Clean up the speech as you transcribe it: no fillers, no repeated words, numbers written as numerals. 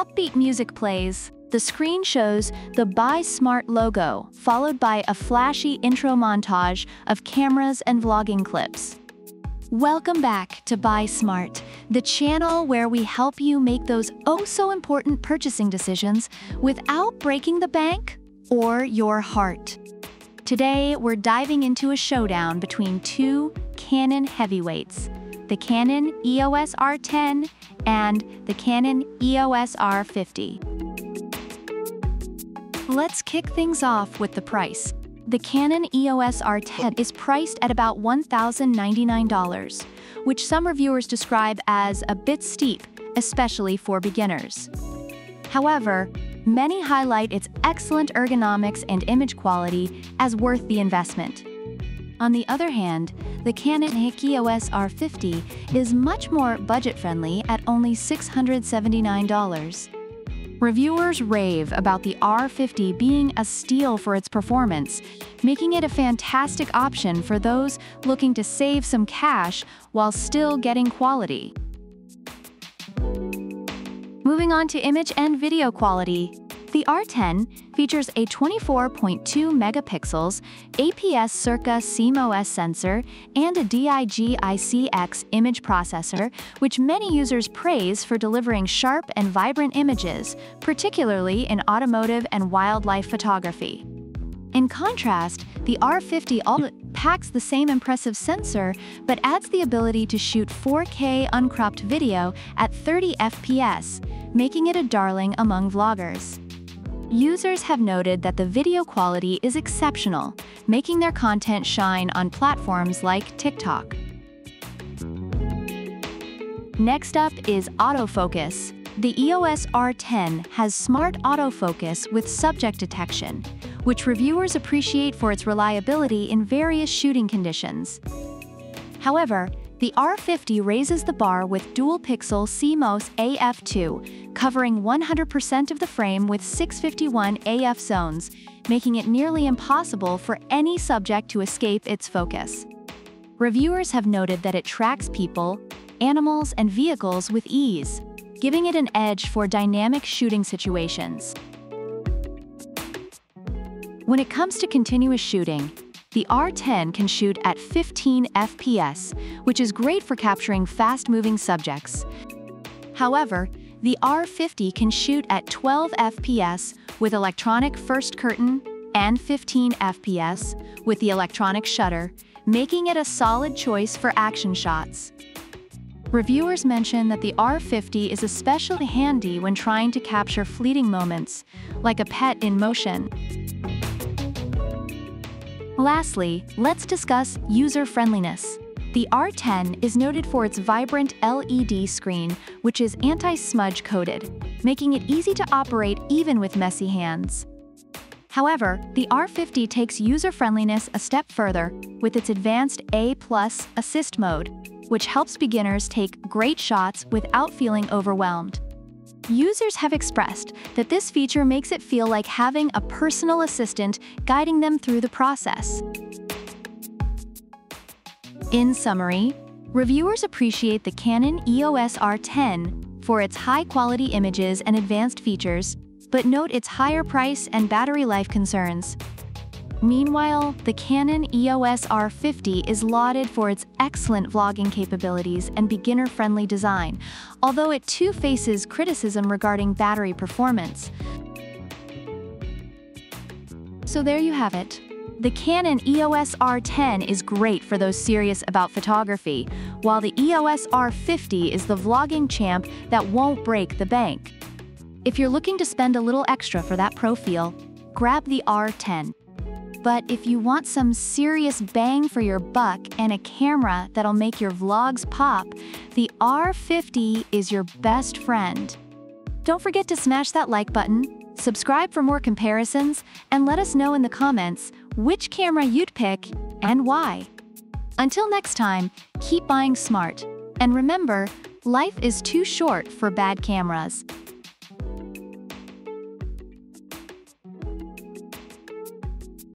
Upbeat music plays. The screen shows the Buy Smart logo, followed by a flashy intro montage of cameras and vlogging clips. Welcome back to Buy Smart, the channel where we help you make those oh-so-important purchasing decisions without breaking the bank or your heart. Today, we're diving into a showdown between two Canon heavyweights, the Canon EOS R10 and the Canon EOS R50. Let's kick things off with the price. The Canon EOS R10 is priced at about $1,099, which some reviewers describe as a bit steep, especially for beginners. However, many highlight its excellent ergonomics and image quality as worth the investment. On the other hand, the Canon EOS R50 is much more budget-friendly at only $679. Reviewers rave about the R50 being a steal for its performance, making it a fantastic option for those looking to save some cash while still getting quality. Moving on to image and video quality. The R10 features a 24.2 megapixels APS circa CMOS sensor and a DIGIC image processor, which many users praise for delivering sharp and vibrant images, particularly in automotive and wildlife photography. In contrast, the R50 also packs the same impressive sensor but adds the ability to shoot 4K uncropped video at 30 FPS, making it a darling among vloggers. Users have noted that the video quality is exceptional, making their content shine on platforms like TikTok. Next up is autofocus. The EOS R10 has smart autofocus with subject detection, which reviewers appreciate for its reliability in various shooting conditions. However, the R50 raises the bar with dual-pixel CMOS AF2, covering 100% of the frame with 651 AF zones, making it nearly impossible for any subject to escape its focus. Reviewers have noted that it tracks people, animals, and vehicles with ease, giving it an edge for dynamic shooting situations. When it comes to continuous shooting, the R10 can shoot at 15 FPS, which is great for capturing fast-moving subjects. However, the R50 can shoot at 12 FPS with electronic first curtain and 15 FPS with the electronic shutter, making it a solid choice for action shots. Reviewers mention that the R50 is especially handy when trying to capture fleeting moments, like a pet in motion. Lastly, let's discuss user-friendliness. The R10 is noted for its vibrant LED screen, which is anti-smudge coated, making it easy to operate even with messy hands. However, the R50 takes user-friendliness a step further with its advanced A+ assist mode, which helps beginners take great shots without feeling overwhelmed. Users have expressed that this feature makes it feel like having a personal assistant guiding them through the process. In summary, reviewers appreciate the Canon EOS R10 for its high-quality images and advanced features, but note its higher price and battery life concerns. Meanwhile, the Canon EOS R50 is lauded for its excellent vlogging capabilities and beginner-friendly design, although it too faces criticism regarding battery performance. So there you have it. The Canon EOS R10 is great for those serious about photography, while the EOS R50 is the vlogging champ that won't break the bank. If you're looking to spend a little extra for that pro feel, grab the R10. But if you want some serious bang for your buck and a camera that'll make your vlogs pop, the R50 is your best friend. Don't forget to smash that like button, subscribe for more comparisons, and let us know in the comments which camera you'd pick and why. Until next time, keep buying smart. And remember, life is too short for bad cameras.